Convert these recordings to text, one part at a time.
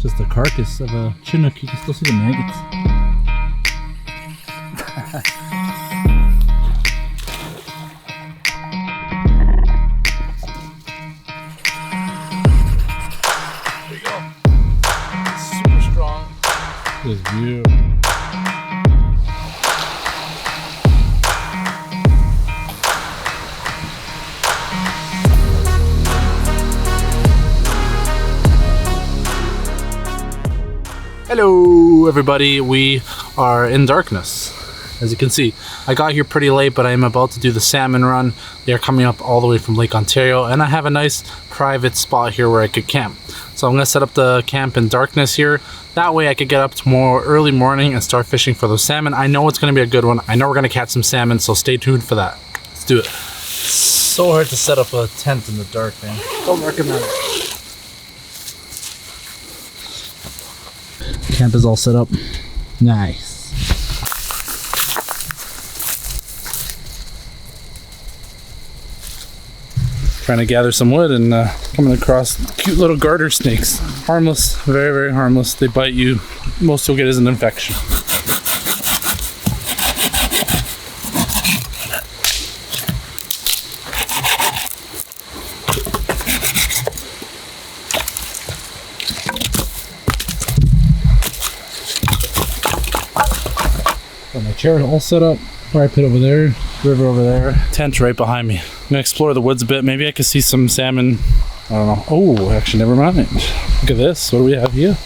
It's just the carcass of a Chinook. You can still see the maggots. There you go. Super strong. This is beautiful. Hello everybody, we are in darkness. As you can see, I got here pretty late, but I am about to do the salmon run. They're coming up all the way from Lake Ontario, and I have a nice private spot here where I could camp. So I'm gonna set up the camp in darkness here. That way I could get up tomorrow early morning and start fishing for those salmon. I know it's gonna be a good one. I know we're gonna catch some salmon, so stay tuned for that. Let's do it. It's so hard to set up a tent in the dark, man. Don't recommend it. Camp is all set up. Nice. Trying to gather some wood and coming across cute little garter snakes. Harmless, very, very harmless. They bite you. Most you'll get is an infection. Got my chair all set up. Fire pit over there. River over there. Tent right behind me. I'm gonna explore the woods a bit. Maybe I could see some salmon. I don't know. Oh, actually, never mind. Look at this. What do we have here?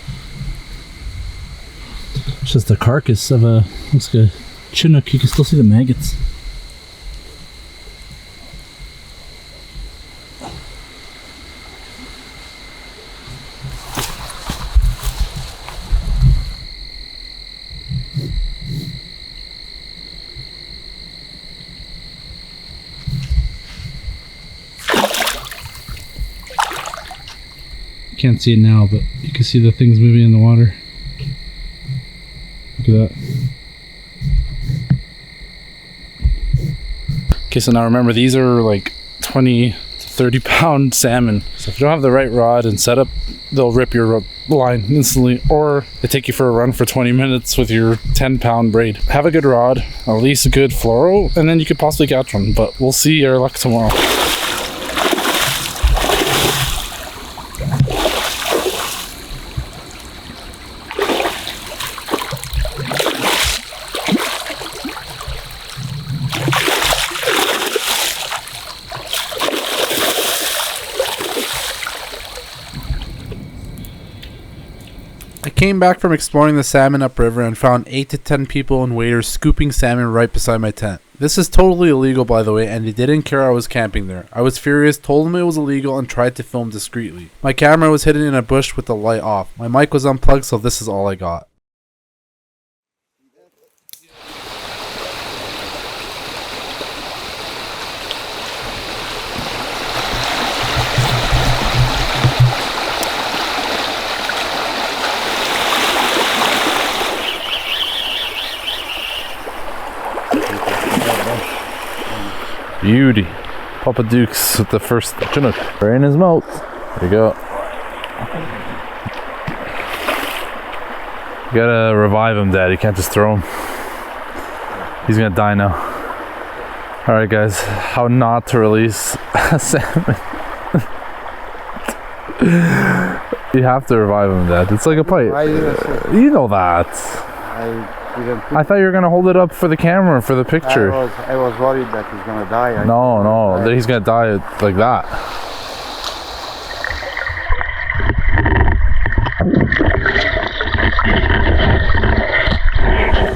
It's just the carcass of a, looks like a Chinook. You can still see the maggots. Can't see it now, but you can see the things moving in the water. Look at that. Okay, so now remember, these are like 20 to 30 pound salmon. So if you don't have the right rod and setup, they'll rip your line instantly, or they take you for a run for 20 minutes with your 10-pound braid. Have a good rod, at least a good fluoro, and then you could possibly catch one, but we'll see our luck tomorrow. I came back from exploring the salmon upriver and found 8 to 10 people and waiters scooping salmon right beside my tent. This is totally illegal, by the way, and they didn't care I was camping there. I was furious, told them it was illegal, and tried to film discreetly. My camera was hidden in a bush with the light off. My mic was unplugged, so this is all I got. Beauty. Papa Duke's with the first Chinook. Right in his mouth. There you go. You gotta revive him, Dad. You can't just throw him. He's gonna die now. Alright guys, how not to release a salmon. You have to revive him, Dad. It's like a pipe. You know that. I thought you were gonna hold it up for the camera for the picture. I was worried that he's gonna die. No, he's gonna die like that.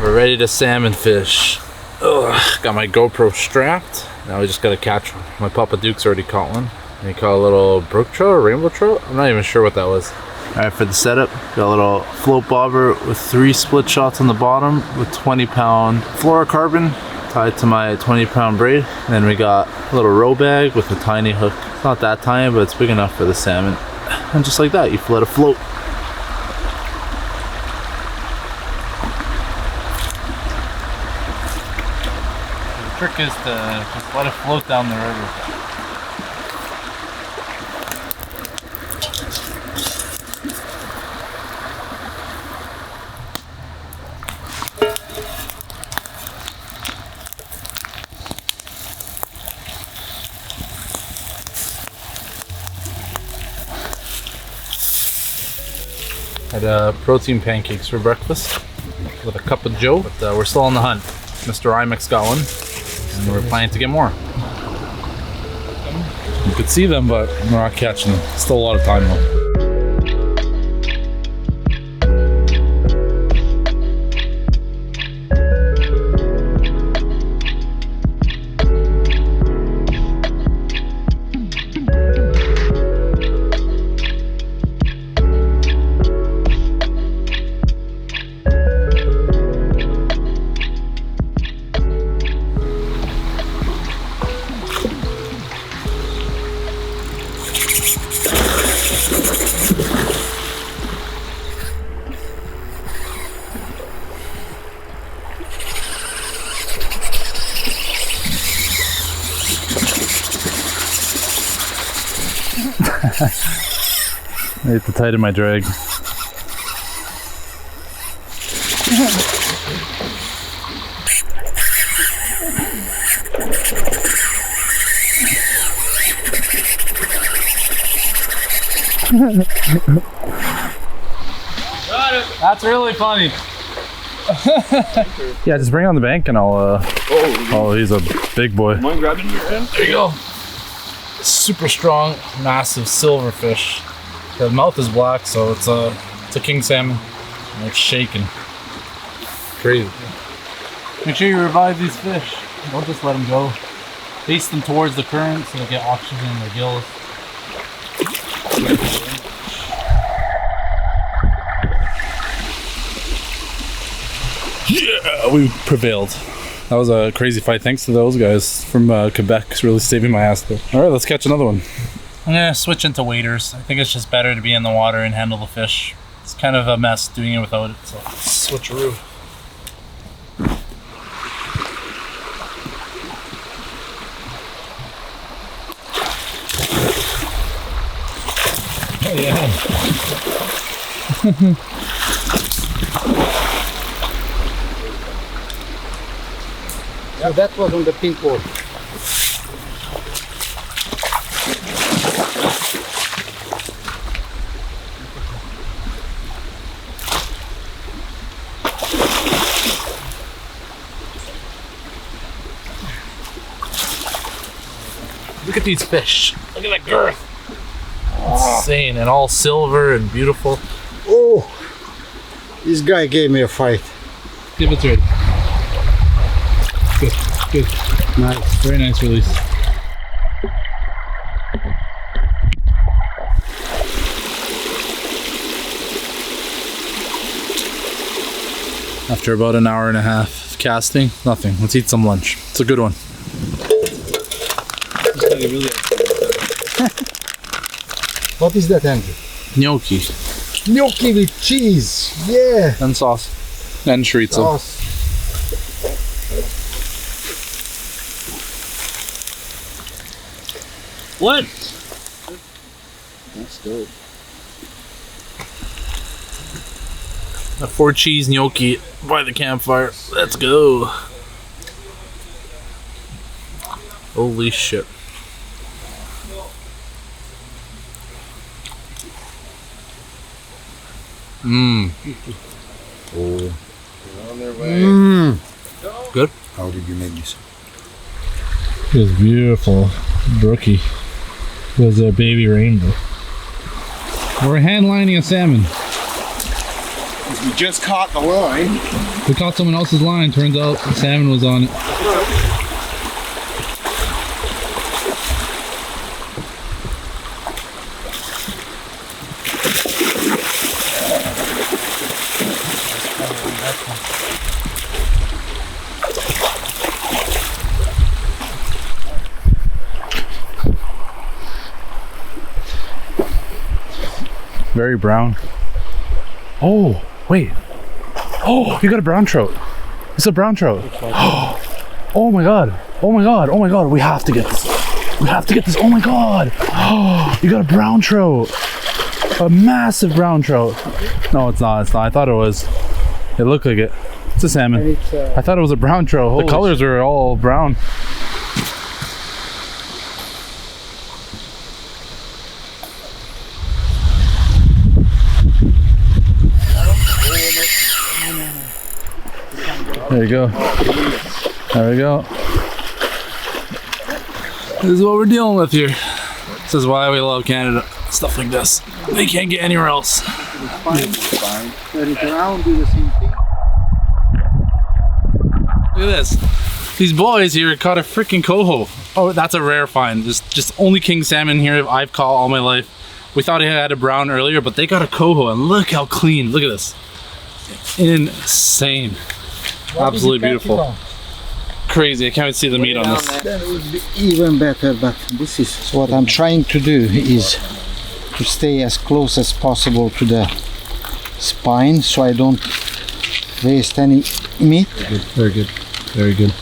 We're ready to salmon fish. Ugh, got my GoPro strapped. Now we just gotta catch one. My Papa Duke's already caught one. And he caught a little brook trout or rainbow trout. I'm not even sure what that was. Alright, for the setup, got a little float bobber with 3 split shots on the bottom with 20-pound fluorocarbon tied to my 20-pound braid. And then we got a little row bag with a tiny hook. It's not that tiny, but it's big enough for the salmon. And just like that, you let it float. The trick is to just let it float down the river. Had protein pancakes for breakfast with a cup of joe, but we're still on the hunt. Mr. Imecs got one, and we're planning to get more. You could see them, but we're not catching them. Still a lot of time though. I hate to tighten my drag. That's really funny. Yeah, just bring it on the bank and I'll oh, he's a big boy. Mind grabbing your hand? There you go. Super strong, massive silverfish. The mouth is black, so it's a king salmon. And it's shaking. Crazy. Make sure you revive these fish. Don't just let them go. Face them towards the current so they get oxygen in their gills. Yeah, we prevailed. That was a crazy fight. Thanks to those guys from Quebec. It's really saving my ass there. All right, let's catch another one. I'm gonna switch into waders. I think it's just better to be in the water and handle the fish. It's kind of a mess doing it without it, so switcheroo. Oh yeah. So that was on the pink wall. Look at these fish. Look at that girth. Insane, and all silver and beautiful. Oh, this guy gave me a fight. Give it to it. Good, good. Nice. Very nice release. After about an hour and a half of casting, nothing. Let's eat some lunch. It's a good one. What is that, Andrew? Gnocchi Gnocchi with cheese. Yeah. and sauce and chorizo. Sauce. What? That's good. A 4 cheese gnocchi by the campfire. Let's go. Holy shit. Mmm. Oh. On their way. Good? How did you make this? It was beautiful. Brookie. It was a baby rainbow. We're hand lining a salmon. We just caught the line. We caught someone else's line. Turns out the salmon was on it. Very brown. Oh, wait. Oh, you got a brown trout. It's a brown trout. Oh my god. Oh my god. Oh my god. We have to get this. We have to get this. Oh my god. Oh, you got a brown trout. A massive brown trout. No, it's not. It's not. I thought it was. It looked like it. It's a salmon. I thought it was a brown trout. The colors are all brown. There you go. There we go. This is what we're dealing with here. This is why we love Canada. Stuff like this. They can't get anywhere else. Turn it around, do the same thing. Look at this. These boys here caught a freaking coho. Oh, that's a rare find. Just only king salmon here I've caught all my life. We thought he had a brown earlier, but they got a coho, and look how clean. Look at this. Insane. Absolutely beautiful. Crazy. I can't even see the meat on this. That would be even better, but this is what I'm trying to do, is to stay as close as possible to the spine so I don't waste any meat. Good. Very good. Very good.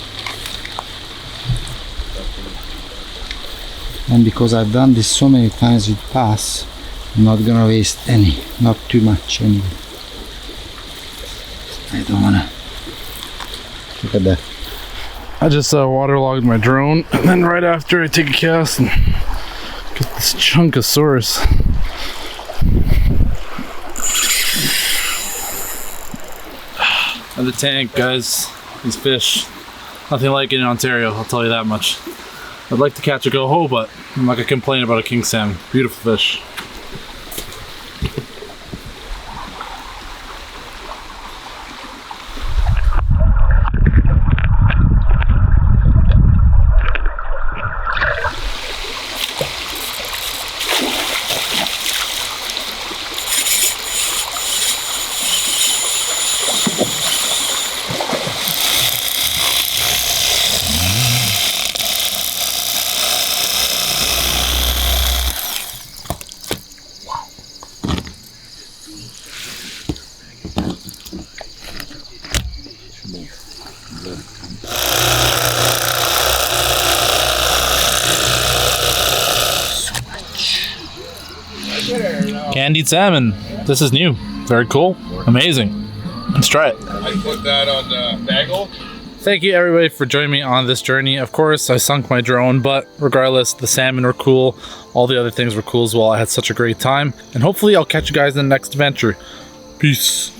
And because I've done this so many times with bass, I'm not gonna waste any, not too much anyway. I don't wanna. Look at that. I just waterlogged my drone, and then right after I take a cast and get this chunk of source. And the tank, guys, these fish, nothing like it in Ontario, I'll tell you that much. I'd like to catch a coho, but I'm not gonna complain about a king salmon. Beautiful fish. Candied salmon. This is new. Very cool. Amazing. Let's try it. I put that on the bagel. Thank you everybody for joining me on this journey. Of course, I sunk my drone, but regardless, the salmon were cool. All the other things were cool as well. I had such a great time. And hopefully I'll catch you guys in the next adventure. Peace.